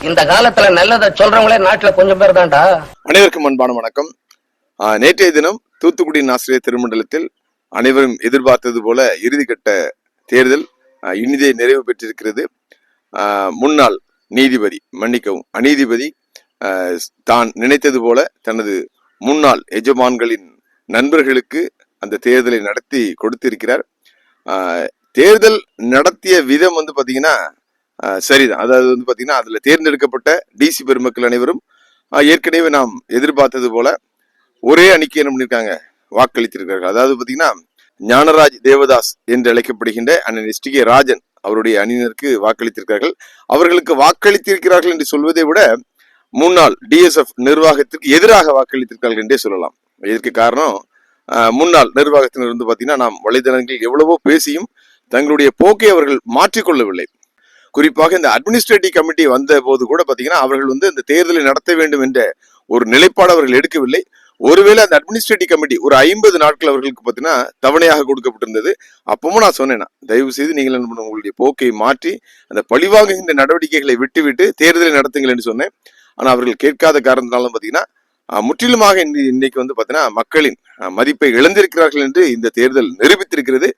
இந்த காலத்துல நல்லதை சொல்றவங்களே நாட்டுல கொஞ்சம் பேர் தான்டா. அனைவருக்கும் அன்பான வணக்கம். நேற்றைய தினம் தூத்துக்குடி ஆசிரியர் திருமண்டலத்தில் அனைவரும் எதிர்பார்த்தது போல இறுதிக்கட்ட தேர்தல் இனிதே நிறைவு பெற்றிருக்கிறது. முன்னாள் நீதிபதி அநீதிபதி தான் நினைத்தது போல தனது முன்னாள் எஜமான்களின் நண்பர்களுக்கு அந்த தேர்தலை நடத்தி கொடுத்திருக்கிறார். தேர்தல் நடத்திய விதம் பாத்தீங்கன்னா சரிதான். அதாவது பாத்தீங்கன்னா அதுல தேர்ந்தெடுக்கப்பட்ட டிசி பெருமக்கள் அனைவரும் ஏற்கனவே நாம் எதிர்பார்த்தது போல ஒரே அணிக்கு என்ன பண்ணிருக்காங்க, வாக்களித்திருக்கிறார்கள். அதாவது பாத்தீங்கன்னா ஞானராஜ் தேவதாஸ் என்று அழைக்கப்படுகின்ற அண்ணன் எஸ்.டி.கே. ராஜன் அவருடைய அணியினருக்கு வாக்களித்திருக்கிறார்கள். அவர்களுக்கு வாக்களித்திருக்கிறார்கள் என்று சொல்வதை விட முன்னாள் டிஎஸ்எஃப் நிர்வாகத்திற்கு எதிராக வாக்களித்திருக்கிறார்கள் என்றே சொல்லலாம். இதற்கு காரணம் முன்னாள் நிர்வாகத்தினர் பாத்தீங்கன்னா நாம் வலைதளங்களில் எவ்வளவோ பேசியும் தங்களுடைய போக்கை அவர்கள் மாற்றிக்கொள்ளவில்லை. குறிப்பாக இந்த அட்மினிஸ்ட்ரேட்டிவ் கமிட்டி வந்த போது கூட பாத்தீங்கன்னா அவர்கள் இந்த தேர்தலை நடத்த வேண்டும் என்ற ஒரு நிலைப்பாடு அவர்கள் எடுக்கவில்லை. ஒருவேளை அந்த அட்மினிஸ்ட்ரேட்டிவ் கமிட்டி ஒரு 50 நாட்கள் அவர்களுக்கு பாத்தீங்கன்னா தவணையாக கொடுக்கப்பட்டிருந்தது. அப்பவும் நான் சொன்னேன், தயவு செய்து நீங்கள் என்ன பண்ண, உங்களுடைய போக்கை மாற்றி அந்த பழிவாங்குகின்ற நடவடிக்கைகளை விட்டுவிட்டு தேர்தலை நடத்துங்கள் என்று சொன்னேன். ஆனா அவர்கள் கேட்காத காரணத்தினாலும் பாத்தீங்கன்னா முற்றிலுமாக இன்னைக்கு பாத்தீங்கன்னா மக்களின் மதிப்பை இழந்திருக்கிறார்கள் என்று இந்த தேர்தல் நிரூபித்திருக்கிறது.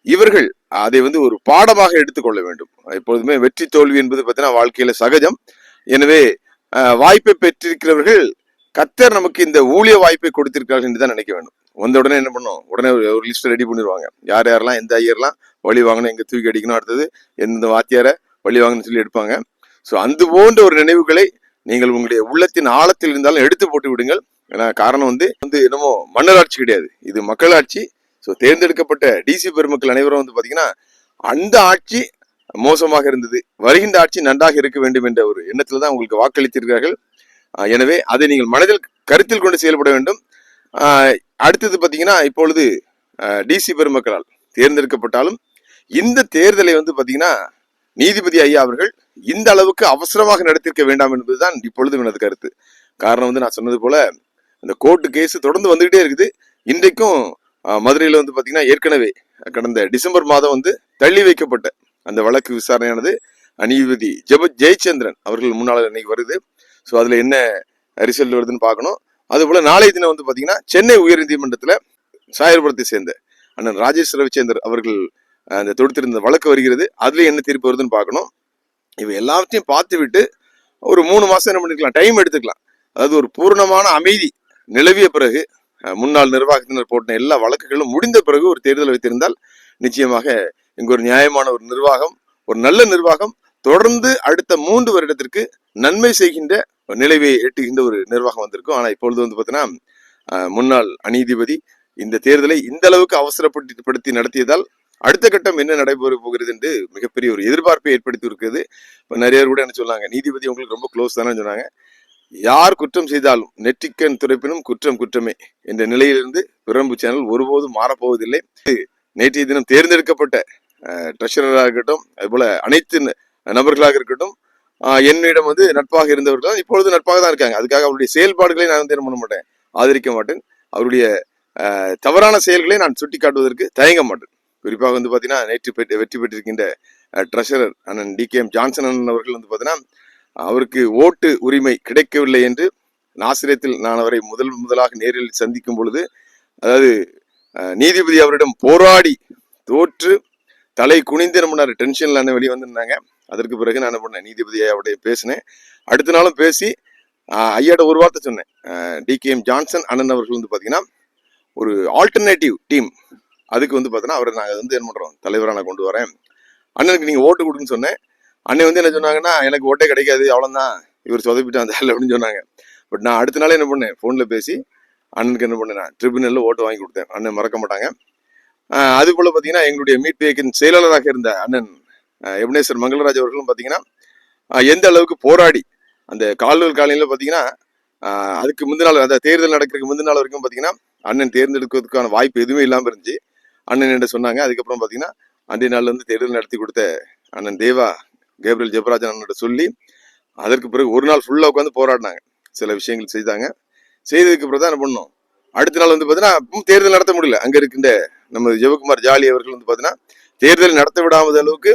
இவர்கள் அதை ஒரு பாடமாக எடுத்துக்கொள்ள வேண்டும். எப்பொழுதுமே வெற்றி தோல்வி என்பது பார்த்தீங்கன்னா வாழ்க்கையில சகஜம். எனவே வாய்ப்பை பெற்றிருக்கிறவர்கள் கர்த்தர் நமக்கு இந்த ஊழிய வாய்ப்பை கொடுத்திருக்கிறார்கள் என்று தான் நினைக்க வேண்டும். வந்த உடனே என்ன பண்ணும், உடனே ஒரு லிஸ்ட் ரெடி பண்ணிடுவாங்க. யார் யாரெல்லாம் எந்த ஐயர்லாம் வழி வாங்கணும், எங்க தூக்கி அடிக்கணும், அடுத்தது எந்த வாத்தியார வழி வாங்கணும்னு சொல்லி எடுப்பாங்க. ஸோ அந்த போன்ற ஒரு நினைவுகளை நீங்கள் உங்களுடைய உள்ளத்தின் ஆழத்தில் இருந்தாலும் எடுத்து போட்டு விடுங்கள். ஏன்னா காரணம் என்னமோ மன்னராட்சி கிடையாது, இது மக்களாட்சி. ஸோ தேர்ந்தெடுக்கப்பட்ட டிசி பெருமக்கள் அனைவரும் பாத்தீங்கன்னா அந்த ஆட்சி மோசமாக இருந்தது, வருகின்ற ஆட்சி நன்றாக இருக்க வேண்டும் என்ற ஒரு எண்ணத்துல தான் உங்களுக்கு வாக்களித்திருக்கிறார்கள். எனவே அதை நீங்கள் மனதில் கருத்தில் கொண்டு செயல்பட வேண்டும். அடுத்தது பாத்தீங்கன்னா இப்பொழுது டிசி பெருமக்களால் தேர்ந்தெடுக்கப்பட்டாலும் இந்த தேர்தலை பாத்தீங்கன்னா நீதிபதி ஐயா அவர்கள் இந்த அளவுக்கு அவசரமாக நடத்திருக்க வேண்டாம் என்பதுதான் இப்பொழுது எனது கருத்து. காரணம் நான் சொன்னது போல இந்த கோர்ட்டு கேஸ் தொடர்ந்து வந்துகிட்டே இருக்குது. இன்றைக்கும் மதுரையில பாத்தீங்கன்னா ஏற்கனவே கடந்த டிசம்பர் மாதம் தள்ளி வைக்கப்பட்ட அந்த வழக்கு விசாரணையானது நீதிபதி ஜெயச்சந்திரன் அவர்கள் முன்னாள் இன்னைக்கு வருது. ஸோ அதுல என்ன ரிசல்ட் வருதுன்னு பார்க்கணும். அது போல நாளைய தினம் பாத்தீங்கன்னா சென்னை உயர்நீதிமன்றத்துல சாயர்புரத்தை சேர்ந்த அண்ணன் ராஜேஷ் ரவிச்சந்தர் அவர்கள் அந்த தொடுத்திருந்த வழக்கு வருகிறது. அதுல என்ன தீர்ப்பு வருதுன்னு பார்க்கணும். இவ எல்லாத்தையும் பார்த்து விட்டு ஒரு 3 மாசம் என்ன பண்ணிருக்கலாம், டைம் எடுத்துக்கலாம். அதாவது ஒரு பூர்ணமான அமைதி நிலவிய பிறகு முன்னாள் நிர்வாகத்தினர் போட்ட எல்லா வழக்குகளும் முடிந்த பிறகு ஒரு தேர்தல் வைத்திருந்தால் நிச்சயமாக இங்கு ஒரு நியாயமான ஒரு நிர்வாகம், ஒரு நல்ல நிர்வாகம் தொடர்ந்து அடுத்த 3 வருடத்திற்கு நன்மை செய்கின்ற நிலைவை எட்டுகின்ற ஒரு நிர்வாகம் வந்திருக்கும். ஆனா இப்பொழுது பாத்தீங்கன்னா முன்னாள் நீதிபதி இந்த தேர்தலை இந்த அளவுக்கு அவசரப்படுத்தி நடத்தியதால் அடுத்த கட்டம் என்ன நடைபெற போகிறது என்று மிகப்பெரிய ஒரு எதிர்பார்ப்பை ஏற்படுத்தி இருக்கிறது. இப்ப நிறைய கூட என்ன சொன்னாங்க, நீதிபதி உங்களுக்கு ரொம்ப க்ளோஸ் தானே சொன்னாங்க. யார் குற்றம் செய்தாலும் நெற்றிக்கண் துடைப்பினும் குற்றம் குற்றமே என்ற நிலையிலிருந்து பிரம்பு சேனல் ஒருபோதும் மாறப்போவதில்லை. நேற்றைய தினம் தேர்ந்தெடுக்கப்பட்ட ட்ரெஷரராக இருக்கட்டும், அது போல அனைத்து நபர்களாக இருக்கட்டும், என்னிடம் நட்பாக இருந்தவர்கள் இப்பொழுது நட்பாக தான் இருக்காங்க. அதுக்காக அவருடைய செயல்பாடுகளை நான் என்ன பண்ண மாட்டேன், ஆதரிக்க மாட்டேன். அவருடைய தவறான செயல்களை நான் சுட்டி காட்டுவதற்கு தயங்க மாட்டேன். குறிப்பாக பாத்தீங்கன்னா நேற்று வெற்றி பெற்றிருக்கின்ற ட்ரெஷரர் அண்ணன் டி.கே.எம். ஜான்சன் அண்ணன் அவர்கள் பாத்தீங்கன்னா அவருக்கு ஓட்டு உரிமை கிடைக்கவில்லை என்று ஆசிரியத்தில் நான் அவரை முதலாக நேரில் சந்திக்கும் பொழுது, அதாவது நீதிபதி அவரிடம் போராடி தோற்று தலை குனிந்து நம்ம டென்ஷன்ல வெளியே வந்திருந்தாங்க. அதற்கு பிறகு நான் என்ன பண்ணேன், நீதிபதி ஐயாவுடைய பேசினேன். அடுத்த நாளும் பேசி ஐயாட்ட ஒரு வார்த்தை சொன்னேன். டி.கே.எம். ஜான்சன் அண்ணன் அவர்கள் பாத்தீங்கன்னா ஒரு ஆல்டர்னேட்டிவ் டீம், அதுக்கு பாத்தீங்கன்னா அவரை நாங்கள் என்ன பண்றோம், தலைவராக நான் கொண்டு வரேன், அண்ணனுக்கு நீங்க ஓட்டு கொடுன்னு சொன்னேன். அண்ணன் என்ன சொன்னாங்கன்னா, எனக்கு ஓட்டே கிடைக்காது, அவ்வளவுதான், இவர் சொதப்பிட்டு வந்தாள் அப்படின்னு சொன்னாங்க. பட் நான் அடுத்த நாளே என்ன பண்ணேன், போன்ல பேசி அண்ணனுக்கு என்ன பண்ணேன், ட்ரிபியூனல்ல ஓட்டு வாங்கி கொடுத்தேன். அண்ணன் மறக்க மாட்டாங்க. அது போல பாத்தீங்கன்னா எங்களுடைய மீட் பேக்கின் செயலாளராக இருந்த அண்ணன் எபனேசர் மங்களராஜ் அவர்களும் பாத்தீங்கன்னா எந்த அளவுக்கு போராடி அந்த காலையில பாத்தீங்கன்னா அதுக்கு முந்தின நாள், அந்த தேர்தல் நடக்கிறதுக்கு முந்தின நாள் வரைக்கும் பாத்தீங்கன்னா அண்ணன் தேர்ந்தெடுக்கிறதுக்கான வாய்ப்பு எதுவுமே இல்லாம இருந்துச்சு. அண்ணன் என்று சொன்னாங்க. அதுக்கப்புறம் பாத்தீங்கன்னா அன்றைய நாள்ல தேர்தல் நடத்தி கொடுத்த அண்ணன் தேவா கேப்ரியல் ஜெபராஜன் அண்ணன் சொல்லி அதற்கு பிறகு ஒரு நாள் ஃபுல்லா உட்காந்து போராடினாங்க. சில விஷயங்கள் செய்தாங்க. செய்ததுக்கு பிறகு தான் என்ன பண்ணோம், அடுத்த நாள் பாத்தீங்கன்னா தேர்தல் நடத்த முடியல. அங்க இருக்கின்ற நம்ம ஜெயக்குமார் ஜாலி அவர்கள் பாத்தீங்கன்னா தேர்தல் நடத்த விடாத அளவுக்கு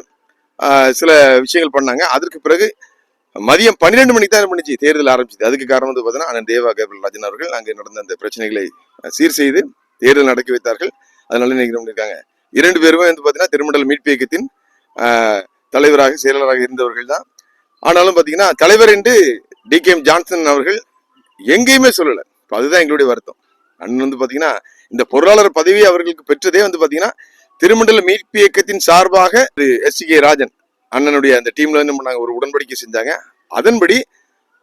சில விஷயங்கள் பண்ணாங்க. அதற்கு பிறகு மதியம் 12 மணிக்கு தான் என்ன பண்ணுச்சு, தேர்தல் ஆரம்பிச்சது. அதுக்கு காரணம் வந்து பாத்தீங்கன்னா அண்ணன் தேவா கேபிள் அவர்கள் அங்கே நடந்த அந்த பிரச்சனைகளை சீர் செய்து தேர்தல் நடத்தி வைத்தார்கள். அதனால இன்னைக்கு பண்ணிருக்காங்க. 2 பேருமே வந்து பாத்தீங்கன்னா திருமண்டல் மீட்பு இயக்கத்தின் தலைவராக செயலாளராக இருந்தவர்கள் தான். ஆனாலும் பாத்தீங்கன்னா தலைவர் என்று DKM ஜான்சன் அவர்கள் எங்கேயுமே சொல்லல. அதுதான் எங்களுடைய வருத்தம். அண்ணன் வந்து பாத்தீங்கன்னா இந்த பொருளாளர் பதவி அவர்களுக்கு பெற்றதே வந்து பாத்தீங்கன்னா திருமண்டல மீட்பு இயக்கத்தின் சார்பாக SK ராஜன் அண்ணனுடைய அந்த டீம்ல என்ன பண்ணாங்க, ஒரு உடன்படிக்கை செஞ்சாங்க. அதன்படி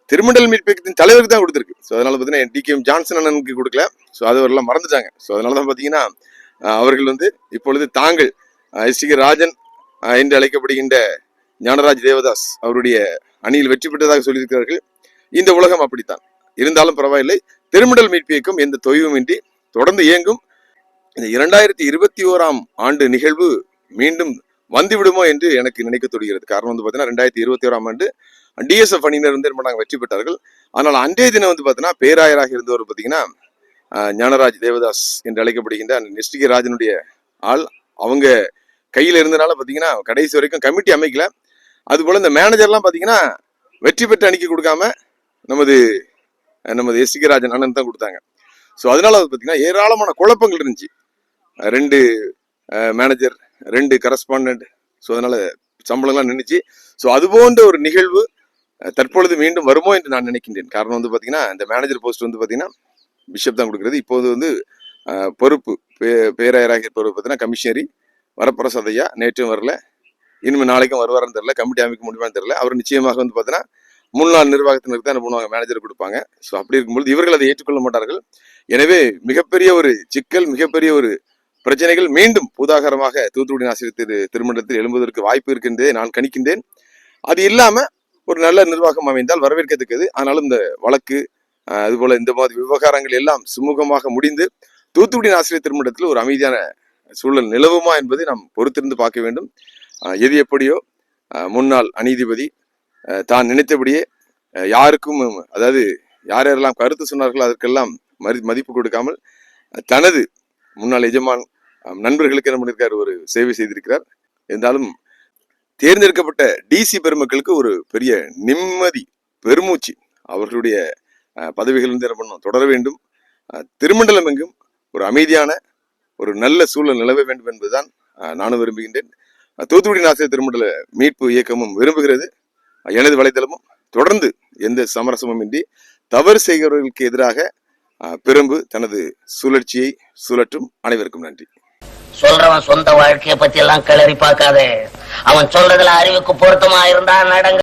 திருமண்டல் மீட்பு இயக்கத்தின் தலைவருக்கு தான் கொடுத்திருக்கு. ஸோ அதனால பார்த்தீங்கன்னா DKM ஜான்சன் அண்ணனுக்கு கொடுக்கல. ஸோ அது எல்லாம் மறந்துட்டாங்க. ஸோ அதனால தான் பார்த்தீங்கன்னா அவர்கள் வந்து இப்பொழுது தாங்கள் SK ராஜன் என்று அழைக்கப்படுகின்ற ஞானராஜ் தேவதாஸ் அவருடைய அணியில் வெற்றி பெற்றதாக சொல்லியிருக்கிறார்கள். இந்த உலகம் அப்படித்தான் இருந்தாலும் பரவாயில்லை. திருமண்டல் மீட்பு இயக்கம் எந்த தொய்வுமின்றி தொடர்ந்து இயங்கும். இந்த 2021ஆம் ஆண்டு நிகழ்வு மீண்டும் வந்துவிடுமோ என்று எனக்கு நினைக்க தொடுகிறது. காரணம் வந்து பார்த்தீங்கன்னா 2021ஆம் ஆண்டு DSF அணியினர் வந்து என்ன வெற்றி பெற்றார்கள். ஆனால் அன்றைய தினம் வந்து பார்த்தீங்கன்னா பேராயராக இருந்தவர் பார்த்தீங்கன்னா ஞானராஜ் தேவதாஸ் என்று அழைக்கப்படுகின்ற SK ராஜனுடைய ஆள் அவங்க கையில் இருந்தனால பார்த்தீங்கன்னா கடைசி வரைக்கும் கமிட்டி அமைக்கல. அதுபோல இந்த மேனேஜர்லாம் பார்த்தீங்கன்னா வெற்றி பெற்ற அணிக்கு கொடுக்காம நமது SK ராஜன் அண்ணன் தான் கொடுத்தாங்க. ஸோ அதனால பார்த்தீங்கன்னா ஏராளமான குழப்பங்கள் இருந்துச்சு. 2 மேனேஜர், 2 கரஸ்பாண்டன்ட். ஸோ அதனால சம்பளம்லாம் நின்றுச்சு. ஸோ அது போன்ற ஒரு நிகழ்வு தற்பொழுது மீண்டும் வருமோ என்று நான் நினைக்கின்றேன். காரணம் வந்து பார்த்தீங்கன்னா இந்த மேனேஜர் போஸ்ட் வந்து பார்த்தீங்கன்னா பிஷப் தான் கொடுக்குறது. இப்போது வந்து பொறுப்பு பேராயராக இருப்பவர் பார்த்தீங்கன்னா கமிஷனரி வரப்பிரசாத் ஐயா நேற்றும் வரல, இனிமேல் நாளைக்கும் வருவாருன்னு தெரியல, கமிட்டி அமைக்க முடியுமான்னு தெரியல. அவர் நிச்சயமாக வந்து பார்த்தீங்கன்னா முன்னாள் நிர்வாகத்தினருக்கு தான் என்ன பண்ணுவாங்க, மேனேஜர் கொடுப்பாங்க. ஸோ அப்படி இருக்கும்போது இவர்கள் அதை ஏற்றுக்கொள்ள மாட்டார்கள். எனவே மிகப்பெரிய ஒரு சிக்கல், மிகப்பெரிய ஒரு பிரச்சனைகள் மீண்டும் பூதாகரமாக தூத்துக்குடி ஆசிரியர் திருமண்டலத்தில் எழும்புவதற்கு வாய்ப்பு இருக்கின்றே நான் கணிக்கின்றேன். அது இல்லாம ஒரு நல்ல நிர்வாகம் அமைந்தால் வரவேற்கத்தக்கது. ஆனாலும் இந்த வழக்கு அதுபோல இந்த மாதிரி விவகாரங்கள் எல்லாம் சுமூகமாக முடிந்து தூத்துக்குடி ஆசிரியர் திருமண்டலத்தில் ஒரு அமைதியான சூழல் நிலவுமா என்பதை நாம் பொறுத்திருந்து பார்க்க வேண்டும். எது எப்படியோ முன்னாள் அநீதிபதி தான் நினைத்தபடியே யாருக்கும், அதாவது யாரெல்லாம் கருத்து சொன்னார்களோ அதற்கெல்லாம் மதிப்பு கொடுக்காமல் தனது முன்னாள் எஜமான் நண்பர்களுக்கு என்ன பண்ணியிருக்காரு, ஒரு சேவை செய்திருக்கிறார். இருந்தாலும் தேர்ந்தெடுக்கப்பட்ட DC பெருமக்களுக்கு ஒரு பெரிய நிம்மதி, பெருமூச்சு. அவர்களுடைய பதவிகள் வந்து என்ன பண்ணணும், தொடர வேண்டும். திருமண்டலம் எங்கும் ஒரு அமைதியான ஒரு நல்ல சூழல் நிலவ வேண்டும் என்பதுதான் நானும் விரும்புகின்றேன். தூத்துக்குடி ஆசிரியர் திருமண்டல மீட்பு இயக்கமும் விரும்புகிறது. எனது வலைதளமும் தொடர்ந்து எந்த சமரசமும் இன்றி தவறு செய்கிறவர்களுக்கு எதிராக பிரம்பு தனது சுழற்சியை சுழற்றும். அனைவருக்கும் நன்றி. சொல்றவன் சொந்த வாழ்க்கைய பத்தி எல்லாம் கிளறி பார்க்காதே. அவன் சொல்றதுல அறிவுக்கு பொருத்தமா இருந்தா நடங்க.